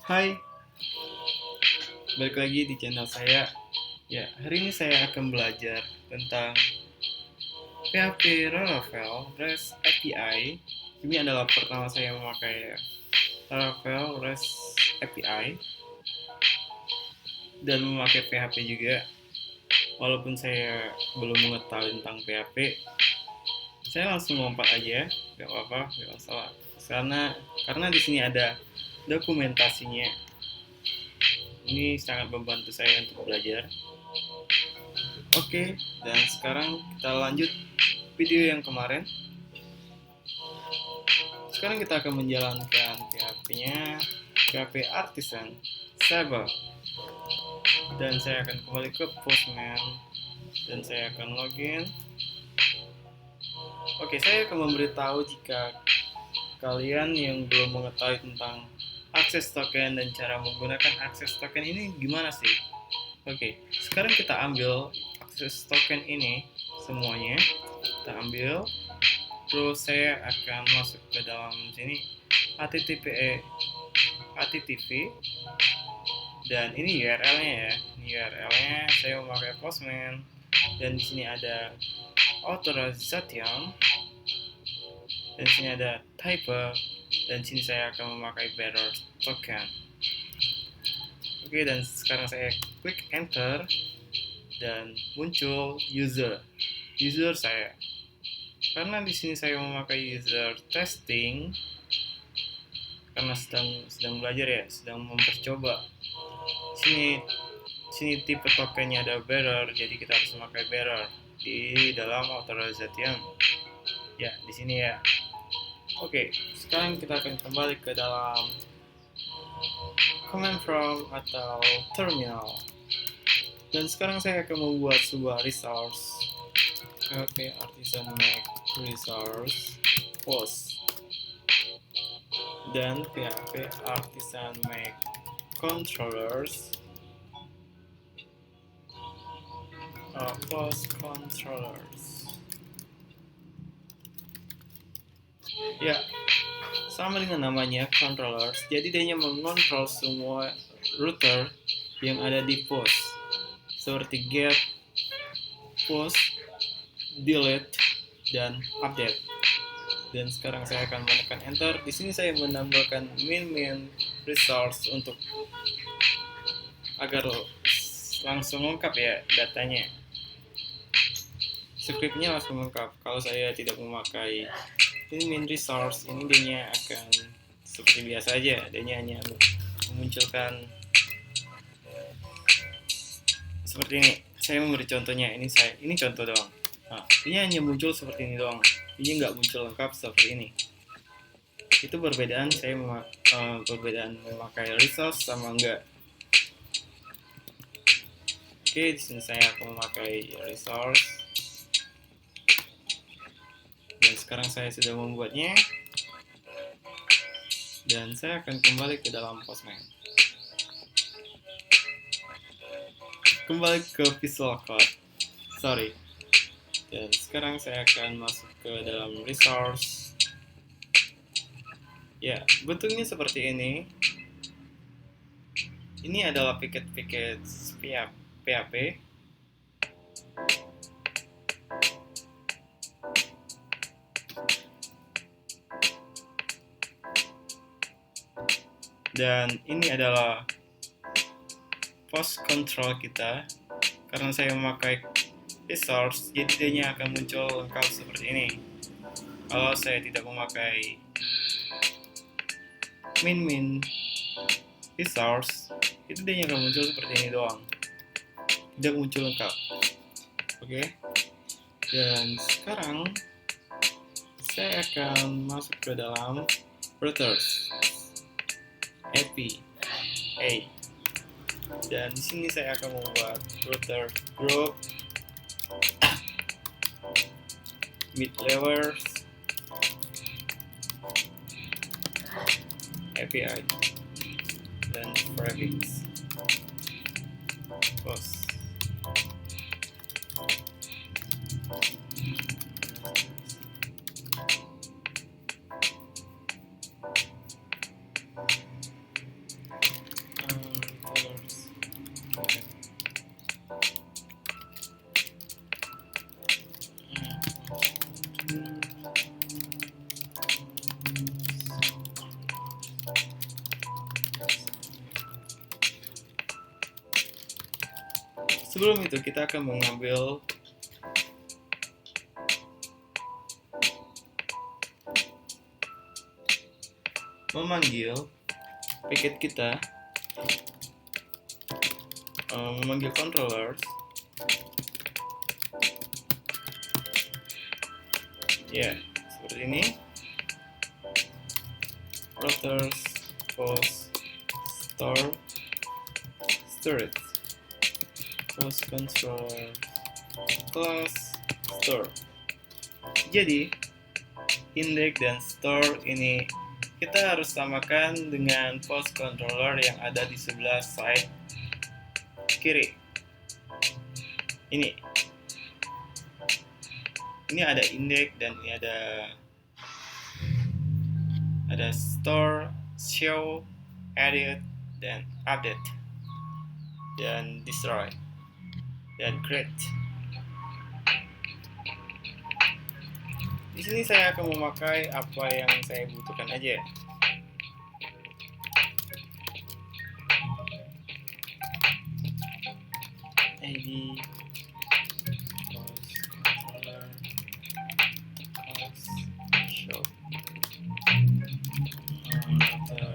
Hai, balik lagi di channel saya. Ya, hari ini saya akan belajar tentang PHP Laravel REST API. Ini adalah pertama saya memakai Laravel REST API dan memakai PHP juga. Walaupun saya belum mengetahui tentang PHP, saya langsung lompat aja, gak apa-apa, gak masalah. Karena di sini ada dokumentasinya. Ini sangat membantu saya untuk belajar. Oke, dan sekarang kita lanjut video yang kemarin. Sekarang kita akan menjalankan PHP-nya, PHP Artisan Server. Dan saya akan kembali ke Postman dan saya akan login. Oke, saya akan memberitahu jika kalian yang belum mengetahui tentang akses token dan cara menggunakan akses token ini gimana sih? Oke, sekarang kita ambil akses token ini semuanya. Kita ambil, terus saya akan masuk ke dalam sini http dan ini URL-nya ya. Ini URL-nya saya memakai Postman dan di sini ada authorization dan di sini ada type dan sini saya akan memakai bearer token. Oke, dan sekarang saya klik enter dan muncul user saya. Karena di sini saya memakai user testing karena sedang belajar ya, sedang mempercoba. Sini tipe tokennya ada bearer, jadi kita harus memakai bearer di dalam authorization. Ya, di sini ya. Oke, sekarang kita akan kembali ke dalam command prompt atau terminal. Dan sekarang saya akan membuat sebuah resource. PHP artisan make resource post. Dan PHP artisan make controllers post controllers. Ya, sama dengan namanya controllers, jadi dia mengontrol semua router yang ada di post seperti get, post, delete, dan update. Dan sekarang saya akan menekan enter. Di sini saya menambahkan min resource untuk agar langsung lengkap ya datanya. Scriptnya langsung lengkap. Kalau saya tidak memakai min resource, ini dia akan seperti biasa aja. Dia hanya memunculkan seperti ini. Saya memberi contohnya. Ini contoh doang. Nah, ini hanya muncul seperti ini doang. Ini nggak muncul lengkap seperti ini. Itu perbedaan perbedaan memakai resource sama enggak. Oke, di sini saya akan memakai resource. Dan sekarang saya sudah membuatnya. Dan saya akan kembali ke dalam Postman. Kembali ke Visual Code. Sorry. Dan sekarang saya akan masuk ke dalam resource. Ya, bentuknya seperti ini. Ini adalah piket-piket PHP. Dan ini adalah post control kita. Karena saya memakai resource, jadi dia akan muncul lengkap seperti ini. Kalau saya tidak memakai min resource, itu dia akan muncul seperti ini doang, tidak muncul lengkap. Oke. Dan sekarang saya akan masuk ke dalam routers API. Dan di sini saya akan membuat router group mid layers API dan prefix post. Sebelum itu kita akan mengambil memanggil paket kita, memanggil controllers. Ya, seperti ini. Routers, post, store, storage, post controller, class, store. Jadi, index dan store ini kita harus samakan dengan post controller yang ada di sebelah side kiri. Ini ada index dan ini ada store, show, edit, dan update, dan destroy, dan create. Di sini saya akan memakai apa yang saya butuhkan aja. ID, post controller, class, show, router.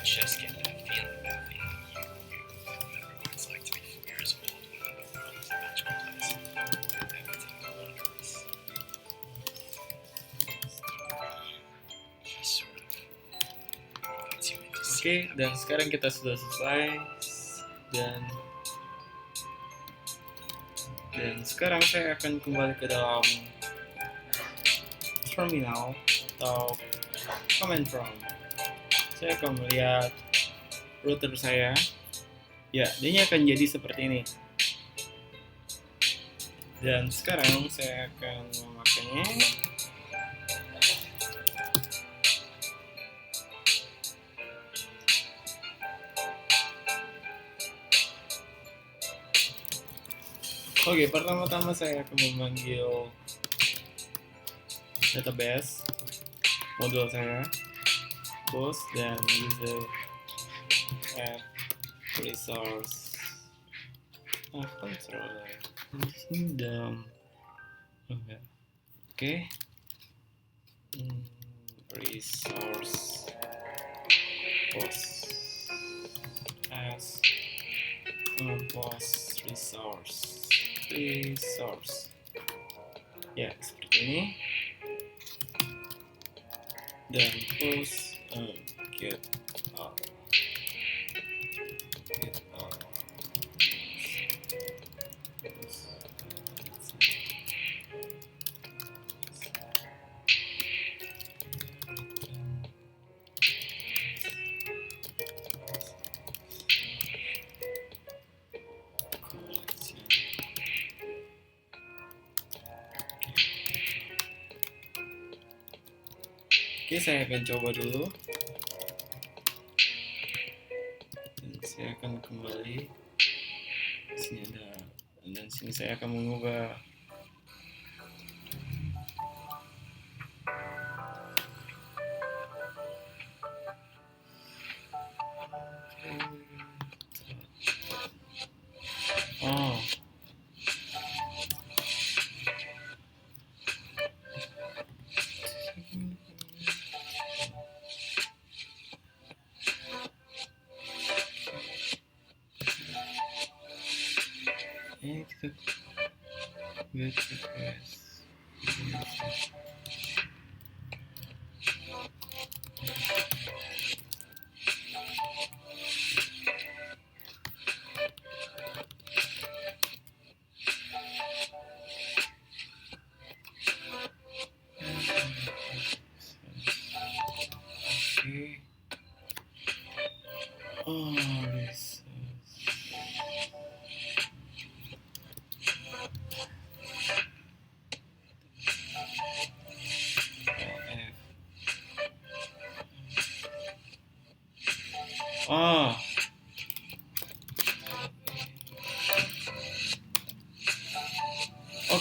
Just get that feeling back when you remember what it's like to be 4 years old when the world is a magical place. Everything in one place. He sort of wants you into Oke, dan sekarang kita sudah selesai, dan sekarang saya akan kembali ke dalam terminal atau command prompt. Saya akan melihat router saya. Ya, dia akan jadi seperti ini. Dan sekarang saya akan memakainya. Oke, pertama-tama saya akan memanggil database modul saya, post, dan user add resource controller. Di sini dalam oke. Resource post as post resource ya, seperti ini. Dan post get up. Oke, saya akan coba dulu. Dan saya akan kembali. Di sini ada, dan sini saya akan mengubah kita get request. This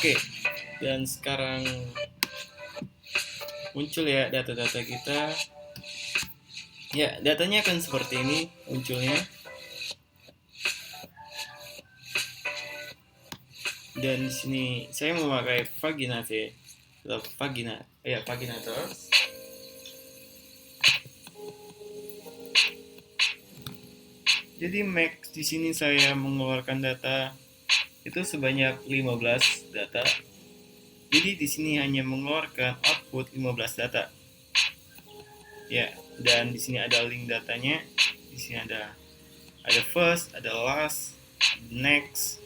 Oke, dan sekarang muncul ya data-data kita. Ya, datanya akan seperti ini munculnya. Dan di sini saya memakai paginator. Jadi max di sini saya mengeluarkan data itu sebanyak 15 data. Jadi di sini hanya mengeluarkan output 15 data. Ya, dan di sini ada link datanya. Di sini ada first, ada last, next.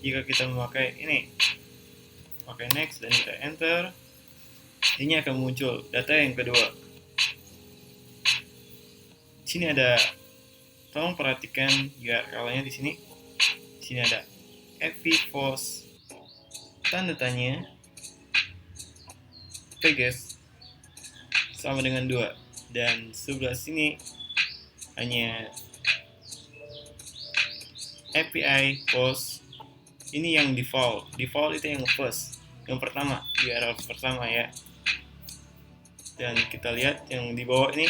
Jika kita memakai ini, pakai next dan kita enter, ini akan muncul data yang kedua. Di sini ada, tolong perhatikan URL-nya di sini. Di sini ada Php post tanda tanya tegas sama dengan 2, dan sebelah sini hanya API post. Ini yang default itu yang first, yang pertama, URL pertama ya. Dan kita lihat yang di bawah ini.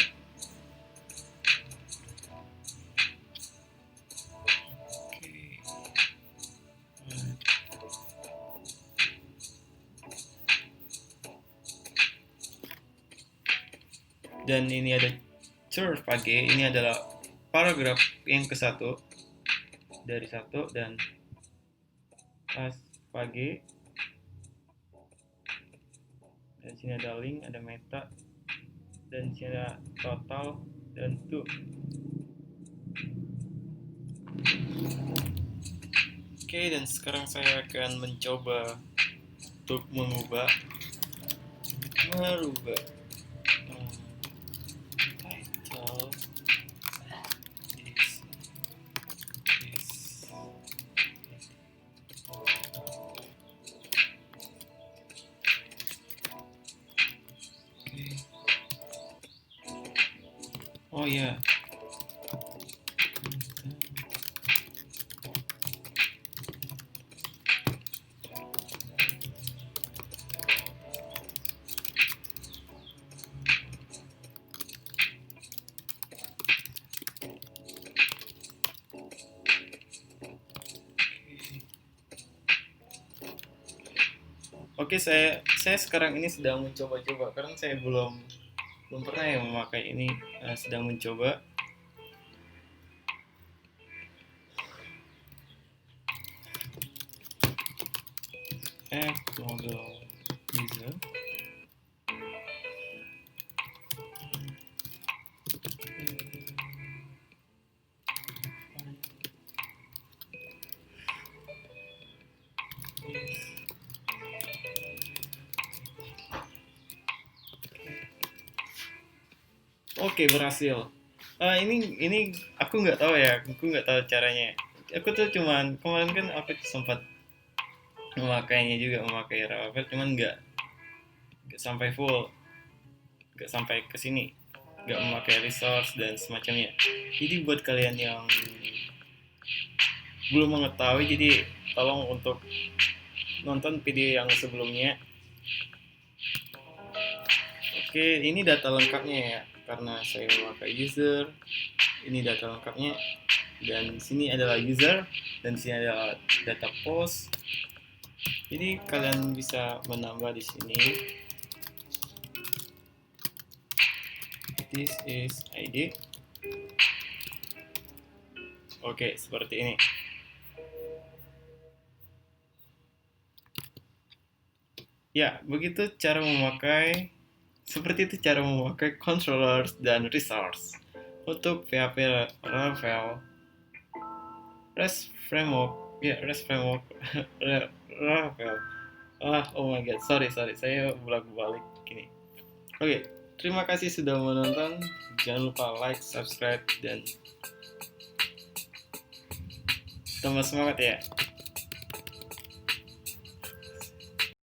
Dan ini ada bagi, ini adalah paragraf yang ke-1 dari 1, dan pas bagi, dan sini ada link, ada meta, dan sini ada total dan to. Oke, dan sekarang saya akan mencoba untuk merubah title. Oh ya. Oke, saya sekarang ini sedang mencoba-coba karena saya belum pernah yang memakai ini, sedang mencoba. Model user. Oke, berhasil. Ini aku nggak tahu ya, aku nggak tahu caranya. Aku tuh cuman kemarin kan aku sempat memakainya juga, memakai Laravel, cuman nggak sampai full, nggak sampai ke sini, nggak memakai resource dan semacamnya. Jadi buat kalian yang belum mengetahui, jadi tolong untuk nonton video yang sebelumnya. Oke, ini data lengkapnya ya, karena saya memakai user. Ini data lengkapnya, dan di sini adalah user, dan di sini adalah data post. Jadi kalian bisa menambah di sini. This is ID. Oke, seperti ini. Ya, seperti itu cara memakai controllers dan resource untuk PHP Laravel REST framework. Laravel. Oh my god, sorry, saya bolak-balik gini. Oke, terima kasih sudah menonton. Jangan lupa like, subscribe, dan tambah semangat ya.